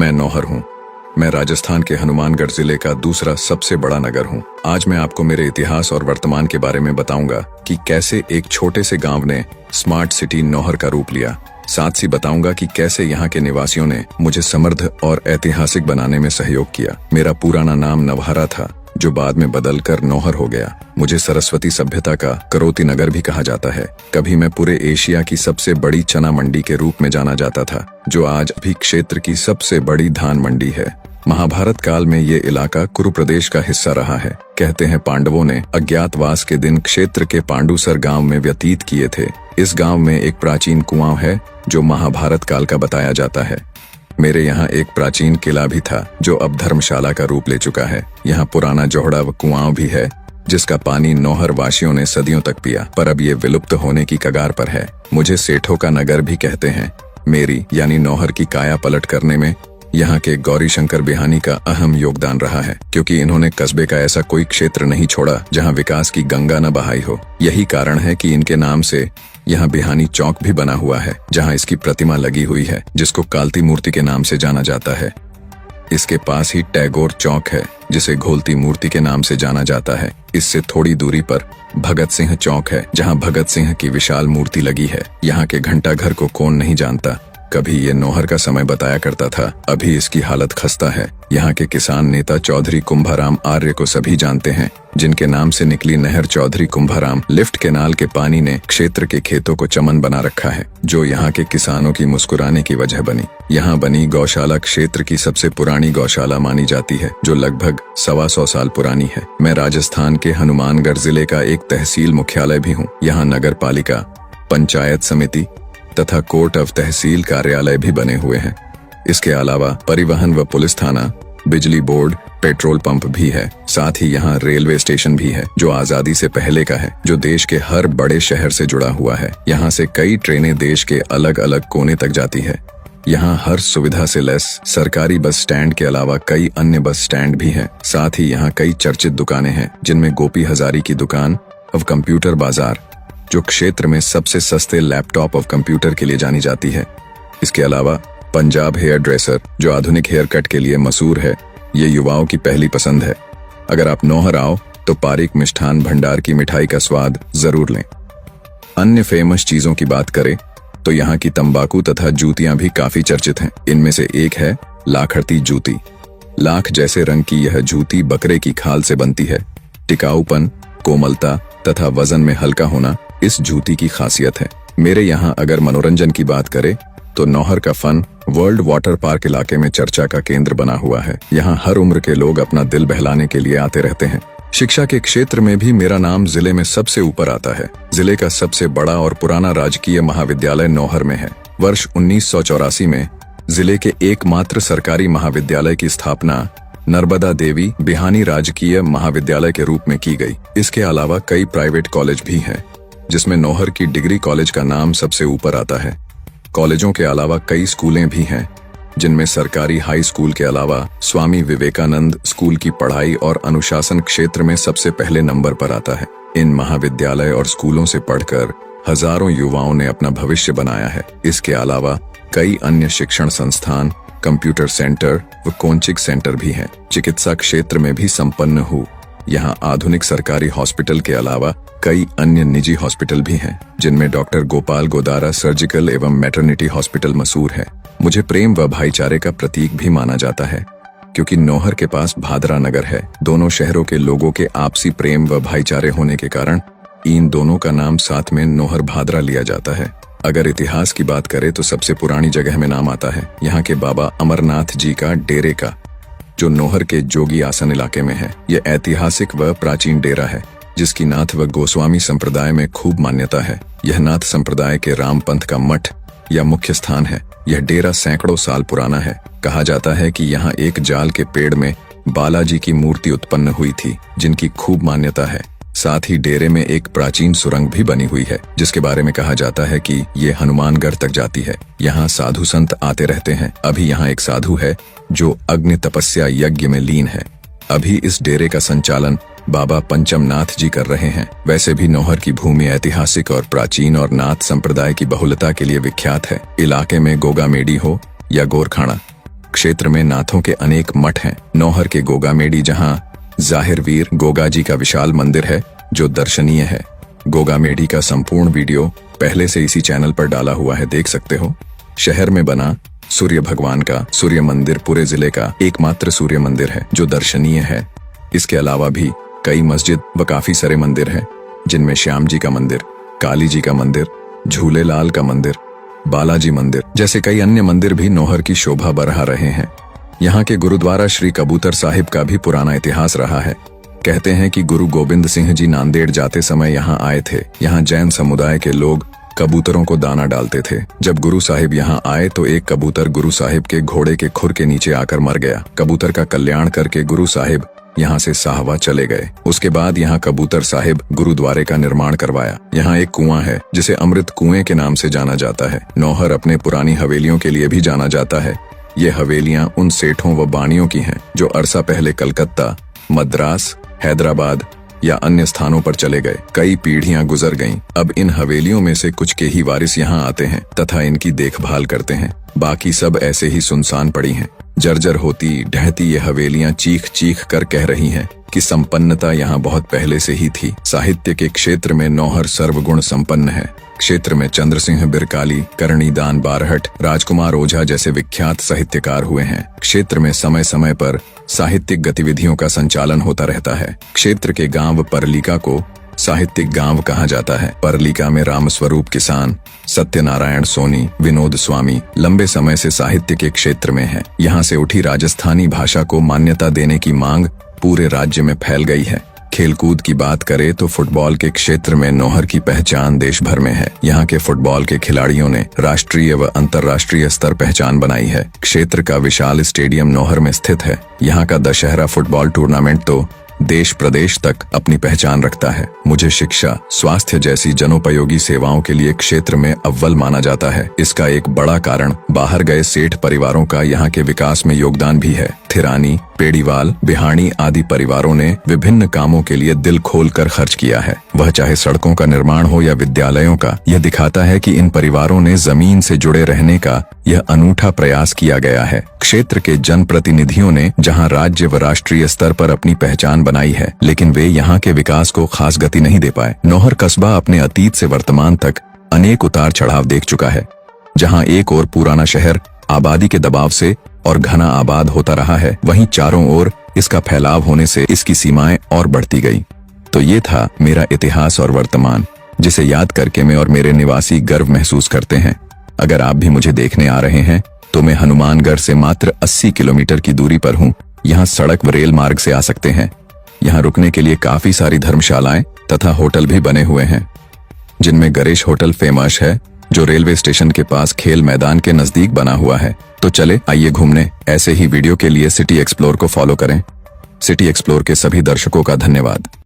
मैं नौहर हूँ। मैं राजस्थान के हनुमानगढ़ जिले का दूसरा सबसे बड़ा नगर हूँ। आज मैं आपको मेरे इतिहास और वर्तमान के बारे में बताऊंगा कि कैसे एक छोटे से गांव ने स्मार्ट सिटी नौहर का रूप लिया। साथ ही बताऊंगा कि कैसे यहाँ के निवासियों ने मुझे समृद्ध और ऐतिहासिक बनाने में सहयोग किया। मेरा पुराना नाम नवहारा था, जो बाद में बदलकर नौहर हो गया। मुझे सरस्वती सभ्यता का करोती नगर भी कहा जाता है। कभी मैं पूरे एशिया की सबसे बड़ी चना मंडी के रूप में जाना जाता था, जो आज भी क्षेत्र की सबसे बड़ी धान मंडी है। महाभारत काल में ये इलाका कुरु प्रदेश का हिस्सा रहा है। कहते हैं पांडवों ने अज्ञातवास के दिन क्षेत्र के पांडुसर गांव में व्यतीत किए थे। इस गांव में एक प्राचीन कुआं है जो महाभारत काल का बताया जाता है। मेरे यहाँ एक प्राचीन किला भी था जो अब धर्मशाला का रूप ले चुका है। यहाँ पुराना जोहड़ा व कुआं भी है जिसका पानी नौहर वासियों ने सदियों तक पिया, पर अब ये विलुप्त होने की कगार पर है। मुझे सेठों का नगर भी कहते हैं। मेरी यानी नौहर की काया पलट करने में यहाँ के गौरी शंकर बिहानी का अहम योगदान रहा है, क्योंकि इन्होंने कस्बे का ऐसा कोई क्षेत्र नहीं छोड़ा जहाँ विकास की गंगा न बहाई हो। यही कारण है कि इनके नाम से यहाँ बिहानी चौक भी बना हुआ है, जहाँ इसकी प्रतिमा लगी हुई है, जिसको कालती मूर्ति के नाम से जाना जाता है। इसके पास ही टैगोर चौक है, जिसे घोलती मूर्ति के नाम से जाना जाता है। इससे थोड़ी दूरी पर भगत सिंह चौक है, जहाँ भगत सिंह की विशाल मूर्ति लगी है। यहाँ के घंटा घर को कौन नहीं जानता। कभी ये नौहर का समय बताया करता था, अभी इसकी हालत खस्ता है। यहाँ के किसान नेता चौधरी कुंभाराम आर्य को सभी जानते हैं, जिनके नाम से निकली नहर चौधरी कुंभाराम लिफ्ट केनाल के पानी ने क्षेत्र के खेतों को चमन बना रखा है, जो यहाँ के किसानों की मुस्कुराने की वजह बनी। यहाँ बनी गौशाला क्षेत्र की सबसे पुरानी गौशाला मानी जाती है, जो लगभग 125 साल पुरानी है। मैं राजस्थान के हनुमानगढ़ जिले का एक तहसील मुख्यालय भी हूँ। यहाँ नगर पालिका, पंचायत समिति तथा कोर्ट ऑफ तहसील कार्यालय भी बने हुए हैं। इसके अलावा परिवहन व पुलिस थाना, बिजली बोर्ड, पेट्रोल पंप भी है। साथ ही यहाँ रेलवे स्टेशन भी है, जो आजादी से पहले का है, जो देश के हर बड़े शहर से जुड़ा हुआ है। यहाँ से कई ट्रेनें देश के अलग अलग कोने तक जाती है। यहाँ हर सुविधा से लैस सरकारी बस स्टैंड के अलावा कई अन्य बस स्टैंड भी हैं। साथ ही यहाँ कई चर्चित दुकानें हैं, जिनमें गोपी हजारी की दुकान और कंप्यूटर बाजार, जो क्षेत्र में सबसे सस्ते लैपटॉप और कंप्यूटर के लिए जानी जाती है। इसके अलावा पंजाब हेयर ड्रेसर, जो आधुनिक हेयर कट के लिए मशहूर है, ये युवाओं की पहली पसंद है। अगर आप नौहर आओ तो पारिक मिष्ठान भंडार की मिठाई का स्वाद जरूर लें। अन्य फेमस चीजों की बात करें तो यहाँ की तंबाकू तथा जूतियां भी काफी चर्चित हैं। इनमें से एक है लाखड़ती जूती। लाख जैसे रंग की यह जूती बकरे की खाल से बनती है। टिकाऊपन, कोमलता तथा वजन में हल्का होना इस जूती की खासियत है। मेरे यहाँ अगर मनोरंजन की बात करें तो नौहर का फन वर्ल्ड वाटर पार्क इलाके में चर्चा का केंद्र बना हुआ है। यहाँ हर उम्र के लोग अपना दिल बहलाने के लिए आते रहते हैं। शिक्षा के क्षेत्र में भी मेरा नाम जिले में सबसे ऊपर आता है। जिले का सबसे बड़ा और पुराना राजकीय महाविद्यालय नौहर में है। वर्ष 1984 में जिले के एकमात्र सरकारी महाविद्यालय की स्थापना नर्मदा देवी बिहानी राजकीय महाविद्यालय के रूप में की गई। इसके अलावा कई प्राइवेट कॉलेज भी हैं, जिसमें नौहर की डिग्री कॉलेज का नाम सबसे ऊपर आता है। कॉलेजों के अलावा कई स्कूलें भी हैं, जिनमें सरकारी हाई स्कूल के अलावा स्वामी विवेकानंद स्कूल की पढ़ाई और अनुशासन क्षेत्र में सबसे पहले नंबर पर आता है। इन महाविद्यालय और स्कूलों से पढ़कर हजारों युवाओं ने अपना भविष्य बनाया है। इसके अलावा कई अन्य शिक्षण संस्थान, कंप्यूटर सेंटर व कोचिंग सेंटर भी हैं। चिकित्सा क्षेत्र में भी संपन्न हूँ। यहाँ आधुनिक सरकारी हॉस्पिटल के अलावा कई अन्य निजी हॉस्पिटल भी हैं, जिनमें डॉक्टर गोपाल गोदारा सर्जिकल एवं मैटरनिटी हॉस्पिटल मशहूर है। मुझे प्रेम व भाईचारे का प्रतीक भी माना जाता है, क्योंकि नौहर के पास भादरा नगर है। दोनों शहरों के लोगों के आपसी प्रेम व भाईचारे होने के कारण इन दोनों का नाम साथ में नौहर भादरा लिया जाता है। अगर इतिहास की बात करें तो सबसे पुरानी जगह में नाम आता है यहाँ के बाबा अमरनाथ जी का डेरे का, जो नौहर के जोगी आसन इलाके में है। यह ऐतिहासिक व प्राचीन डेरा है, जिसकी नाथ व गोस्वामी संप्रदाय में खूब मान्यता है। यह नाथ संप्रदाय के रामपंथ का मठ या मुख्य स्थान है। यह डेरा सैकड़ों साल पुराना है। कहा जाता है कि यहाँ एक जाल के पेड़ में बालाजी की मूर्ति उत्पन्न हुई थी, जिनकी खूब मान्यता है। साथ ही डेरे में एक प्राचीन सुरंग भी बनी हुई है, जिसके बारे में कहा जाता है कि ये हनुमानगढ़ तक जाती है। यहाँ साधु संत आते रहते हैं। अभी यहाँ एक साधु है जो अग्नि तपस्या यज्ञ में लीन है। अभी इस डेरे का संचालन बाबा पंचमनाथ जी कर रहे हैं। वैसे भी नौहर की भूमि ऐतिहासिक और प्राचीन और नाथ संप्रदाय की बहुलता के लिए विख्यात है। इलाके में गोगामेडी हो या गोरखाना, क्षेत्र में नाथों के अनेक मठ हैं। नौहर के गोगामेडी जहां जाहिर वीर गोगा जी का विशाल मंदिर है जो दर्शनीय है। गोगामेडी का संपूर्ण वीडियो पहले से इसी चैनल पर डाला हुआ है, देख सकते हो। शहर में बना सूर्य भगवान का सूर्य मंदिर पूरे जिले का एकमात्र सूर्य मंदिर है जो दर्शनीय है। इसके अलावा भी कई मस्जिद व काफी सारे मंदिर हैं, जिनमें श्याम जी का मंदिर, काली जी का मंदिर, झूलेलाल का मंदिर, बालाजी मंदिर जैसे कई अन्य मंदिर भी नौहर की शोभा बढ़ा रहे हैं। यहाँ के गुरुद्वारा श्री कबूतर साहिब का भी पुराना इतिहास रहा है। कहते हैं कि गुरु गोविंद सिंह जी नांदेड़ जाते समय यहाँ आए थे। यहाँ जैन समुदाय के लोग कबूतरों को दाना डालते थे। जब गुरु साहिब यहाँ आए तो एक कबूतर गुरु साहिब के घोड़े के खुर के नीचे आकर मर गया। कबूतर का कल्याण करके गुरु साहिब यहाँ से साहवा चले गए। उसके बाद यहाँ कबूतर साहिब गुरुद्वारे का निर्माण करवाया। यहाँ एक कुआं है जिसे अमृत कुएं के नाम से जाना जाता है। नौहर अपने पुरानी हवेलियों के लिए भी जाना जाता है। ये हवेलियां उन सेठों व बाणियों की हैं जो अरसा पहले कलकत्ता, मद्रास, हैदराबाद या अन्य स्थानों पर चले गए। कई पीढ़ियां गुजर गईं। अब इन हवेलियों में से कुछ के ही वारिस यहाँ आते हैं तथा इनकी देखभाल करते हैं। बाकी सब ऐसे ही सुनसान पड़ी हैं। जर्जर होती ढहती ये हवेलियां चीख चीख कर कह रही हैं कि संपन्नता यहाँ बहुत पहले से ही थी। साहित्य के क्षेत्र में नौहर सर्वगुण संपन्न है। क्षेत्र में चंद्र सिंह बिरकाली, करणीदान बारहट, राजकुमार ओझा जैसे विख्यात साहित्यकार हुए हैं। क्षेत्र में समय समय पर साहित्यिक गतिविधियों का संचालन होता रहता है। क्षेत्र के गांव परलिका को साहित्यिक गांव कहा जाता है। परलिका में रामस्वरूप किसान, सत्यनारायण सोनी, विनोद स्वामी लंबे समय से साहित्य के क्षेत्र में है। यहाँ से उठी राजस्थानी भाषा को मान्यता देने की मांग पूरे राज्य में फैल गई है। खेलकूद की बात करें तो फुटबॉल के क्षेत्र में नौहर की पहचान देश भर में है। यहाँ के फुटबॉल के खिलाड़ियों ने राष्ट्रीय व अंतर्राष्ट्रीय स्तर पहचान बनाई है। क्षेत्र का विशाल स्टेडियम नौहर में स्थित है। यहाँ का दशहरा फुटबॉल टूर्नामेंट तो देश प्रदेश तक अपनी पहचान रखता है। मुझे शिक्षा, स्वास्थ्य जैसी जनोपयोगी सेवाओं के लिए क्षेत्र में अव्वल माना जाता है। इसका एक बड़ा कारण बाहर गए सेठ परिवारों का यहाँ के विकास में योगदान भी है। थिरानी, पेड़ीवाल, बिहाणी आदि परिवारों ने विभिन्न कामों के लिए दिल खोलकर खर्च किया है। वह चाहे सड़कों का निर्माण हो या विद्यालयों का। यह दिखाता है कि इन परिवारों ने जमीन से जुड़े रहने का यह अनूठा प्रयास किया गया है। क्षेत्र के जनप्रतिनिधियों ने जहां राज्य व राष्ट्रीय स्तर पर अपनी पहचान बनाई है, लेकिन वे यहाँ के विकास को खास गति नहीं दे पाए। नौहर कस्बा अपने अतीत से वर्तमान तक अनेक उतार चढ़ाव देख चुका है। जहाँ एक ओर पुराना शहर आबादी के दबाव से और घना आबाद होता रहा है, वहीं चारों ओर इसका फैलाव होने से इसकी सीमाएं और बढ़ती गई। तो ये था मेरा इतिहास और वर्तमान, जिसे याद करके मैं और मेरे निवासी गर्व महसूस करते हैं। अगर आप भी मुझे देखने आ रहे हैं तो मैं हनुमानगढ़ से मात्र 80 किलोमीटर की दूरी पर हूँ। यहाँ सड़क व रेल मार्ग से आ सकते हैं। यहाँ रुकने के लिए काफी सारी धर्मशालाएं तथा होटल भी बने हुए हैं, जिनमें गणेश होटल फेमस है जो रेलवे स्टेशन के पास खेल मैदान के नजदीक बना हुआ है। तो चले आइए घूमने। ऐसे ही वीडियो के लिए सिटी एक्सप्लोर को फॉलो करें। सिटी एक्सप्लोर के सभी दर्शकों का धन्यवाद।